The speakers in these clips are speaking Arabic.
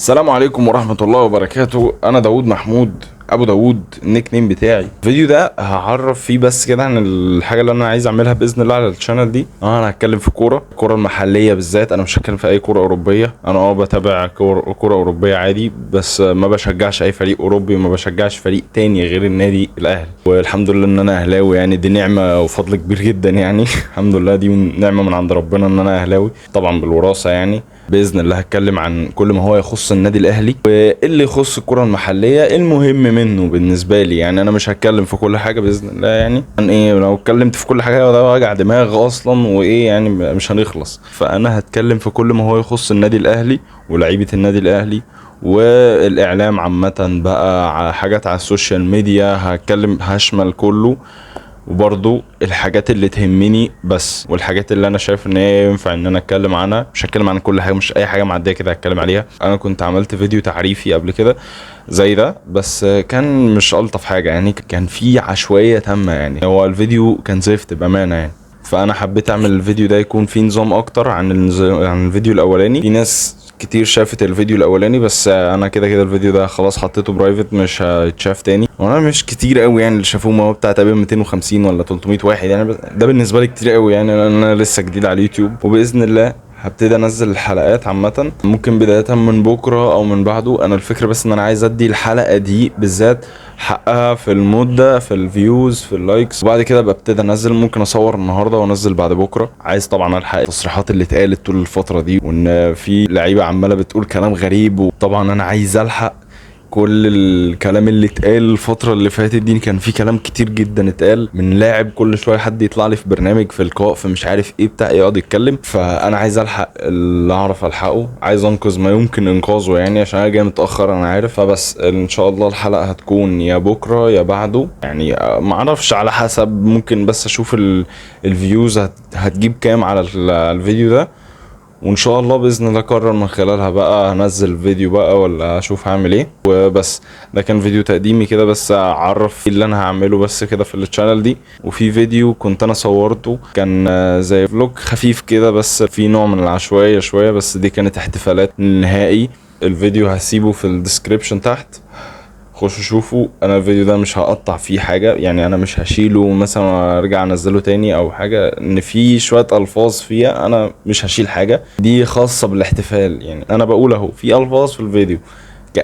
السلام عليكم ورحمة الله وبركاته. أنا داود محمود أبو داود النيك نيم بتاعي. الفيديو ده هعرف فيه بس كده عن الحاجة اللي أنا عايز أعملها بإذن الله على الشانل دي. أنا هتكلم في الكورة المحلية بالذات. أنا مش هتكلم في أي كورة أوروبية. أنا بتابع كورة أوروبية عادي، بس ما بشجعش أي فريق أوروبي وما بشجعش فريق تاني غير النادي الأهلي. والحمد لله إن أنا أهلاوي، يعني دي نعمة وفضل كبير جدا يعني. الحمد لله دي نعمة من عند ربنا إن أنا أهلاوي، طبعا بالوراثة يعني. باذن الله هتكلم عن كل ما هو يخص النادي الاهلي واللي يخص الكره المحليه المهم منه بالنسبه لي. يعني انا مش هتكلم في كل حاجه باذن الله، يعني عن ايه لو اتكلمت في كل حاجه ده وجع دماغ اصلا وايه يعني مش هنخلص. فانا هتكلم في كل ما هو يخص النادي الاهلي ولاعيبه النادي الاهلي والاعلام عامه بقى، حاجات على السوشيال ميديا هتكلم، هشمل كله. وبرضو الحاجات اللي تهمني بس، والحاجات اللي انا شايف ان هي ينفع ان انا اتكلم عنها. مش هتكلم عن كل حاجه، مش اي حاجه معديه كده هتكلم عليها. انا كنت عملت فيديو تعريفي قبل كده زي ده، بس كان مش الطف حاجه يعني، كان في عشوائيه تامه يعني. هو الفيديو كان زفت بامانه يعني. فانا حبيت اعمل الفيديو ده يكون فيه نظام اكتر عن الفيديو الاولاني. في ناس كتير شافت الفيديو الاولاني، بس انا كده الفيديو ده خلاص حطيته برايفت، مش هيتشاف تاني. وانا مش كتير قوي يعني اللي شافوه، ما هو بتاع تقريبا 250 ولا 300 واحد يعني، بس ده بالنسبه لي كتير قوي يعني. انا لسه جديد على اليوتيوب، وباذن الله هبتدي انزل الحلقات عامه، ممكن بدايه من بكره او من بعده. انا الفكره بس ان انا عايز ادي الحلقه دي بالذات حقها في المده، في الفيوز، في اللايكس، وبعد كده ببتدي انزل. ممكن اصور النهارده وانزل بعد بكره. عايز طبعا الحق التصريحات اللي اتقالت طول الفتره دي، وان في لعيبه عماله بتقول كلام غريب، وطبعا انا عايز الحق كل الكلام اللي اتقال الفترة اللي فاتت دي. كان في كلام كتير جدا اتقال من لاعب، كل شوية حد يطلع لي في برنامج في لقاء في مش عارف ايه بتاع يقعد يتكلم. فانا عايز الحق اللي اعرف الحقه، عايز انقذ ما يمكن انقاذه يعني، عشان انا جاي متأخر انا عارف. فبس ان شاء الله الحلقة هتكون يا بكرة يا بعده يعني، ما اعرفش على حسب. ممكن بس اشوف الفيوز هتجيب كام على الفيديو ده، وان شاء الله باذن الله اقرر من خلالها بقى هنزل فيديو بقى ولا اشوف هعمل ايه. وبس ده كان فيديو تقديمي كده، بس اعرف اللي انا هعمله بس كده في الشانل دي. وفي فيديو كنت انا صورته كان زي فلوج خفيف كده، بس في نوع من العشوائيه شويه، بس دي كانت احتفالات النهائي. الفيديو هسيبه في الديسكريبشن تحت، خشوا شوفوا. انا الفيديو ده مش هقطع فيه حاجه يعني، انا مش هشيله مثلا ارجع انزله تاني او حاجه، ان في شويه الفاظ فيها انا مش هشيل حاجه، دي خاصه بالاحتفال يعني. انا بقول اهو في الفاظ في الفيديو،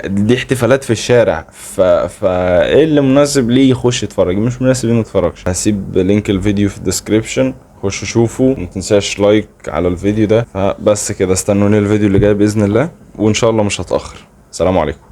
دي احتفالات في الشارع. ايه اللي مناسب ليه يخش يتفرج، مش مناسب ليه ما يتفرجش. هسيب لينك الفيديو في الديسكريبشن، خشوا شوفوا. ما تنساش لايك على الفيديو ده. فبس كده استنوني الفيديو اللي جاي باذن الله، وان شاء الله مش هتاخر. السلام عليكم.